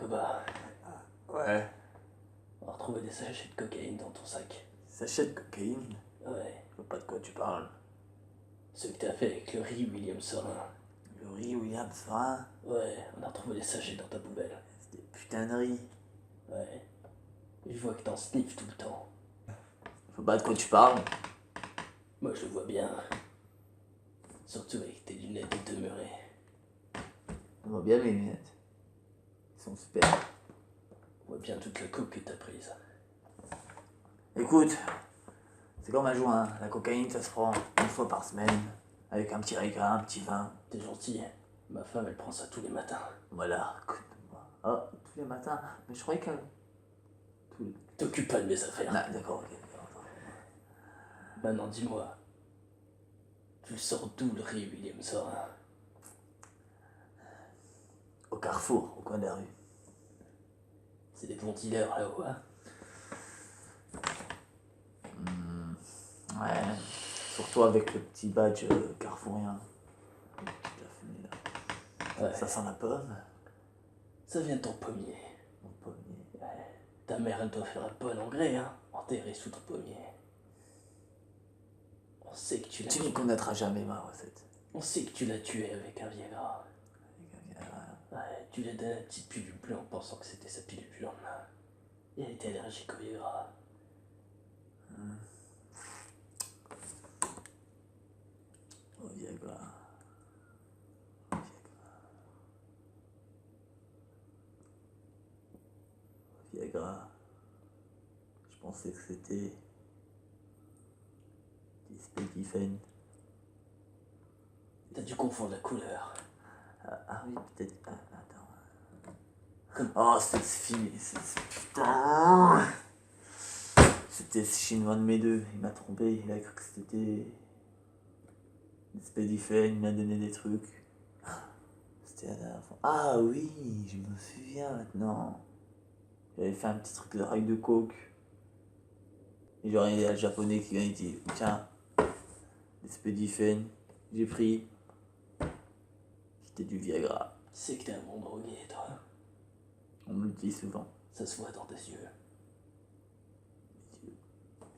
Koba, Ouais. on a retrouvé des sachets de cocaïne dans ton sac. Sachet de cocaïne? Ouais, Je vois pas de quoi tu parles. ce que t'as fait avec le riz William Sorin. Le riz William Sorin? Ouais, on a retrouvé des sachets dans ta poubelle. C'est des putains de riz. Ouais. Je vois que t'en sniffes tout le temps. Je vois pas de quoi tu parles. Moi je le vois bien. Surtout avec tes lunettes de demeuré. On voit bien mes lunettes. Ils sont super. On voit bien toute la coke que t'as prise. Écoute, c'est comme un joint. La cocaïne, ça se prend une fois par semaine. Avec un petit réglin, un petit vin. T'es gentil. Ma femme elle prend ça tous les matins. Voilà, écoute-moi. Oh, tous les matins. Mais je croyais que... Tous les... T'occupes pas de mes affaires. Ah, d'accord, ok. D'accord. Maintenant dis-moi. Tu le sors d'où le riz William Sorin? Au carrefour, au coin de la rue. C'est des bons dealers là-haut, hein? Ouais, surtout avec le petit badge carrefourien. Tu l'as fumé là. Ouais. Ça sent la pomme. Ça vient de ton pommier. Mon pommier. Ouais. Ta mère elle doit faire un bon engrais, hein? Enterré sous ton pommier. On sait que tu l'as Tu tué. ne connaîtras jamais ma recette. On sait que tu l'as tué avec un Viagra. Avec un Viagra. Ouais, tu lui as donné une petite pilule bleue en pensant que c'était sa pilule du lendemain. Et elle était allergique au Viagra. Au Viagra. Au Viagra. Je pensais que c'était du Spedifen. T'as dû confondre la couleur. Ah oui, peut-être. Ah, attends. Oh, c'est fini. Putain. C'était ce chinois de mes deux. Il m'a trompé. Il a cru que c'était Spedifen. Il m'a donné des trucs. C'était la dernière fois. Ah oui, je me souviens maintenant. J'avais fait un petit truc de rail de coke. Et genre, il y a le japonais qui vient et dit tiens, des Spedifen. J'ai pris. C'était du Viagra. Tu sais que t'es un bon drogué, toi. On me le dit souvent. Ça se voit dans tes yeux. Mes yeux.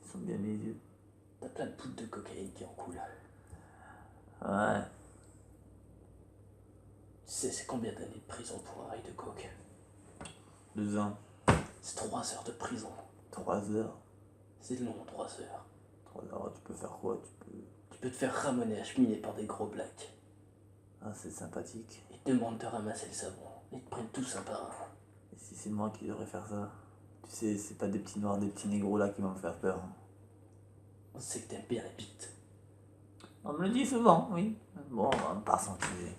Ils sont bien mes yeux. T'as plein de poudres de cocaïne qui en coulent. Ouais. Tu sais, c'est combien d'années de prison pour un rail de coke? 2 ans. C'est 3 heures de prison. 3 heures. C'est long, 3 heures. 3 heures, tu peux faire quoi? Tu peux te faire ramoner à cheminer par des gros blacks. Ah, c'est sympathique. Ils te demandent de ramasser le savon. Ils te prennent tous un par un. Et si c'est moi qui devrais faire ça? Tu sais, c'est pas des petits noirs, des petits négros là qui vont me faire peur. On sait que t'aimes bien la bite. On me le dit souvent, oui. Bon, on part sans sujet.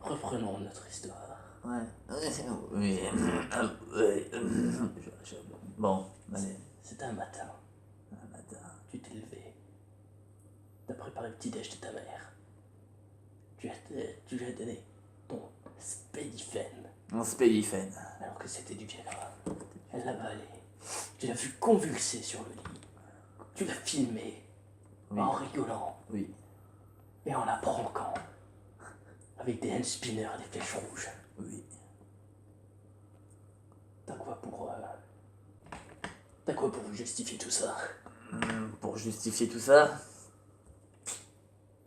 Reprenons notre histoire. Ouais. Oui. Bon, allez. C'était un matin. Un matin. Tu t'es levé. T'as préparé le petit déj de ta mère. Tu lui as donné ton Spedifen. Mon Spedifen. Alors que c'était du Viagra. Elle l'a avalé. Tu l'as vu convulser sur le lit. Tu l'as filmé. Oui. En rigolant. Oui. Et en la pranquant. Avec des hand spinners et des flèches rouges. Oui. T'as quoi pour justifier tout ça? Pour justifier tout ça,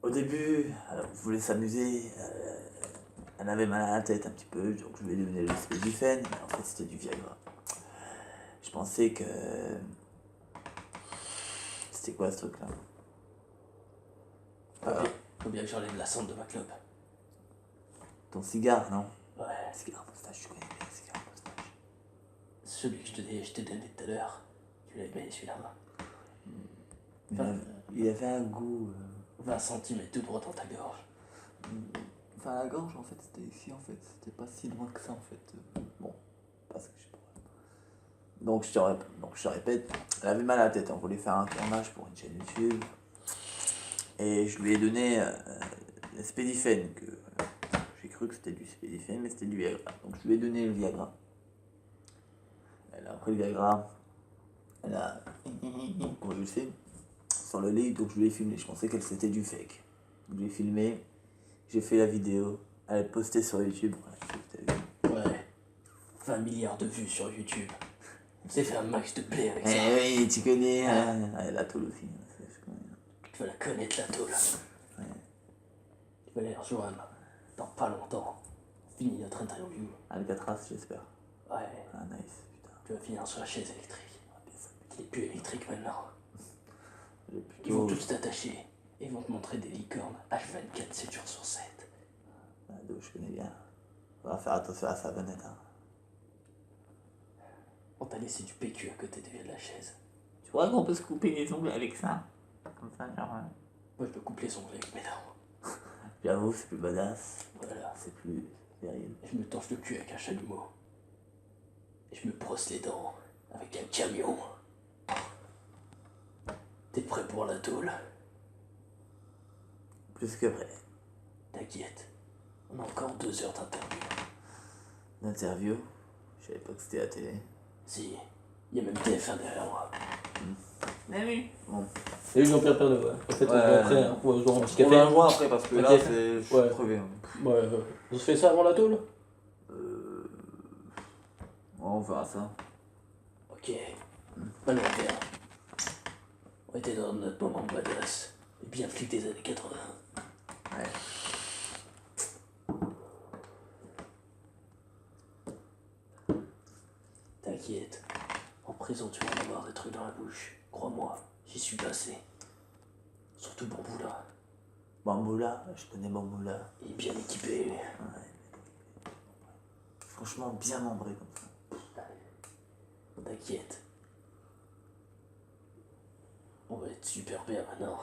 au début, elle voulait s'amuser, elle avait mal à la tête un petit peu, donc je lui ai donné le Spedifen, mais en fait c'était du Viagra. Je pensais que... C'était quoi ce truc là? Faut bien que j'enlève la cendre de ma clope. Ton cigare, non? Ouais. Cigare moustache, je connais bien le cigare moustache. Celui que je t'ai donné tout à l'heure. Tu l'as aimé celui-là? Il avait un goût... 20 cm tout droit dans ta gorge. Enfin la gorge en fait c'était ici en fait, c'était pas si loin que ça en fait. Bon, parce que je sais pas. Donc je te répète, elle avait mal à la tête, on voulait faire un tournage pour une chaîne YouTube. Et je lui ai donné le Spedifen, que j'ai cru que c'était du Spedifen, mais c'était du Viagra. Donc je lui ai donné le Viagra. Elle a pris le Viagra, elle a convulsé sur le lit, donc je lui ai filmé. Je pensais que c'était du fake. Je lui ai filmé, j'ai fait la vidéo, elle est postée sur YouTube. Voilà, 20 milliards de vues sur YouTube. On s'est fait un max de play avec ça. Eh oui, tu connais. La tôle aussi. Je connais. Tu vas la connaître, la tôle. Ouais. Tu vas les rejoindre dans pas longtemps. On finit notre interview. Alcatraz, j'espère. Ouais, Ah, nice, putain. tu vas finir sur la chaise électrique. Il est plus électrique maintenant. J'ai Ils vont plutôt. tous t'attacher et ils vont te montrer des licornes H24 7 jours sur 7. D'où je connais bien. On va faire attention à sa venette. Hein. On t'a laissé du PQ à côté de la chaise. Tu crois qu'on peut se couper les ongles avec ça? Comme ça, genre. Moi je me coupe les ongles avec mes dents. J'avoue, c'est plus badass. Voilà. C'est plus viril. Et je me torche le cul avec un chalumeau. Et je me brosse les dents avec un camion. T'es prêt pour la tôle? Plus que vrai. T'inquiète. On a encore 2 heures d'interview. L'interview, je savais pas que c'était à la télé. Si, il y a même TF1 derrière moi. Mais oui. Bon. Salut Jean-Pierre Pernaut, en fait, on Ouais. va après, on va jouer un petit On café. va jouer après parce que Ok. là, je suis Ouais. crevé. Hein. Ouais, on se fait ça avant la tôle? On verra ça. Ok. Maintenant, viens. On était dans notre moment badass. Et bien flic des années 80. Ouais. T'inquiète. En prison, tu vas en avoir des trucs dans la bouche. Crois-moi, j'y suis passé. Surtout Bamboula. Bamboula, je connais Bamboula. Il est bien équipé. Franchement, bien membré comme ça. T'inquiète. On va être super bien maintenant.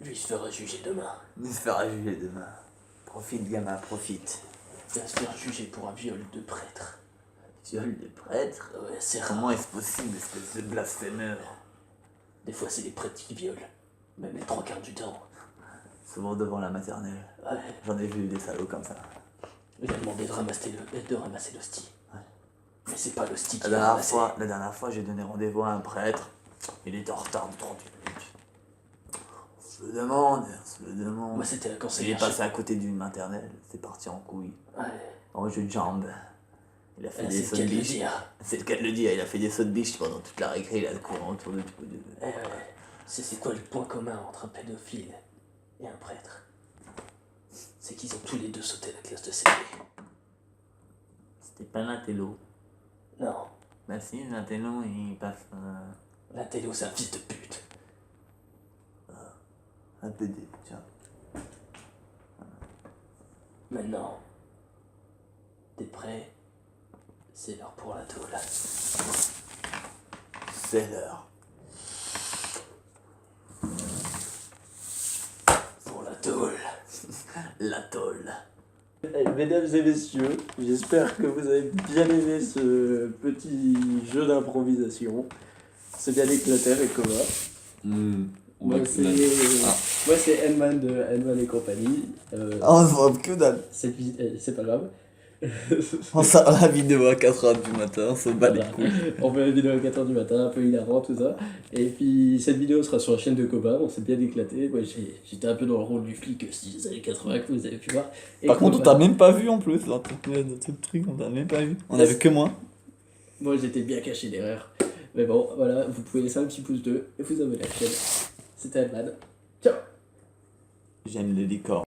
Lui, il se fera juger demain. Il se fera juger demain. Profite, gamin, profite. Il va se faire juger pour un viol de prêtre. Viol de prêtre? Ouais, c'est rare. Comment est-ce possible, espèce de blasphémeur? Des fois, c'est les prêtres qui violent. Même les 3 quarts du temps. Souvent devant la maternelle. Ouais. J'en ai vu des salauds comme ça. Il a demandé de ramasser l'hostie. Ouais. Mais c'est pas l'hostie qui La l'a ramassé. dernière fois, j'ai donné rendez-vous à un prêtre. Il était en retard de 30 minutes. On se le demande. Moi, c'était la Il est conseillère. passé à côté d'une maternelle. C'est parti en couille. Ouais. En jeu de jambes. Il a fait des C'est sauts le de cas de le biche. dire. C'est le cas de le dire. Il a fait des sauts de biche pendant toute la récré. Il a couru autour de tout. Ouais. C'est quoi le point commun entre un pédophile et un prêtre? C'est qu'ils ont tous les deux sauté la classe de CP. C'était pas l'intello. Non, Bah si, l'intello, il passe l'intello, c'est un fils de pute. un PD, tiens. Maintenant, t'es prêt? C'est l'heure pour la tôle. C'est l'heure. Pour la tôle. La tôle. Mesdames et messieurs, j'espère que vous avez bien aimé ce petit jeu d'improvisation. C'est bien éclaté avec Coma. Moi, c'est Henman de Henman et compagnie. On voit que dalle. C'est pas grave. On sort la vidéo à 4h du matin, on se bat les couilles. On fait la vidéo à 4h du matin, un peu hilarant, tout ça. Et puis cette vidéo sera sur la chaîne de Koba, on s'est bien éclaté. Moi, j'étais un peu dans le rôle du flic des années 80 que vous avez pu voir. Et Par contre, on Koba, t'a même pas vu en plus dans tout le truc, on t'a même pas vu. On a vu que moi. moi, j'étais bien caché derrière. Mais bon, voilà, vous pouvez laisser un petit pouce bleu et vous abonner à la chaîne. C'était Henman. Ciao. J'aime les licornes.